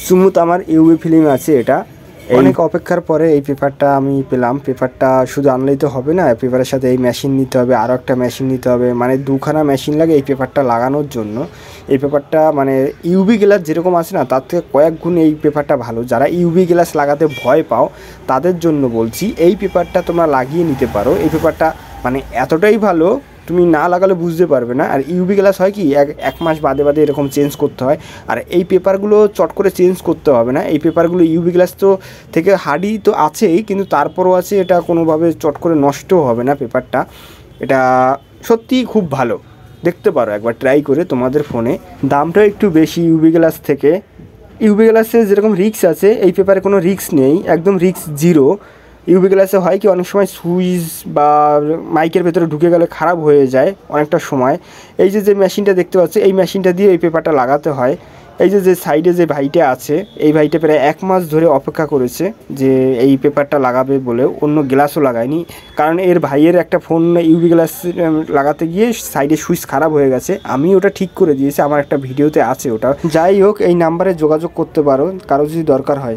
Smooth আমার UV film আছে। এটা অনেক অপেক্ষার পরে এই পেপারটা আমি পেলাম। পেপারটা শুধু আনলেই তো হবে না, পেপারের সাথে এই মেশিন নিতে হবে, আরও একটা মেশিন নিতে হবে, মানে দুখানা মেশিন লাগে এই পেপারটা লাগানোর জন্য। এই পেপারটা মানে ইউভি গ্লাস যেরকম আছে না, তার থেকে কয়েক গুণ এই পেপারটা ভালো। যারা ইউভি গ্লাস লাগাতে ভয় পাও তাদের জন্য বলছি, এই পেপারটা তোমরা লাগিয়ে নিতে পারো। এই পেপারটা মানে এতটাই ভালো, তুমি না লাগালে বুঝতে পারবে না। আর ইউভি গ্লাস হয় কি এক মাস বাদে বাদে এরকম চেঞ্জ করতে হয়, আর এই পেপারগুলো চট করে চেঞ্জ করতে হবে না। এই পেপারগুলো ইউভি গ্লাস তো থেকে হার্ডই তো আছেই, কিন্তু তারপরও আছে, এটা কোনোভাবে চট করে নষ্টও হবে না পেপারটা। এটা সত্যিই খুব ভালো, দেখতে পারো একবার ট্রাই করে তোমাদের ফোনে। দামটাও একটু বেশি ইউভি গ্লাস থেকে। ইউভি গ্লাসে যেরকম রিক্স আছে, এই পেপারে কোনো রিক্স নেই, একদম রিক্স জিরো। ইউভি গ্লাসে হয় কি অনেক সময় সুইচ বা মাইকের ভেতরে ঢুকে গেলে খারাপ হয়ে যায় অনেকটা সময়। এই যে মেশিনটা দেখতে পাচ্ছি, এই মেশিনটা দিয়ে এই পেপারটা লাগাতে হয়। এই যে সাইডে যে ভাইটা আছে, এই ভাইটা প্রায় 1 মাস ধরে অপেক্ষা করেছে যে এই পেপারটা লাগাবে বলে, অন্য গ্লাসও লাগায়নি। কারণ এর ভাইয়ের একটা ফোন ইউভি গ্লাস লাগাতে গিয়ে সাইডে সুইচ খারাপ হয়ে গেছে, আমি ওটা ঠিক করে দিয়েছি, আমার একটা ভিডিওতে আছে ওটা। যাই হোক, এই নাম্বারে যোগাযোগ করতে পারো কারো যদি দরকার হয়।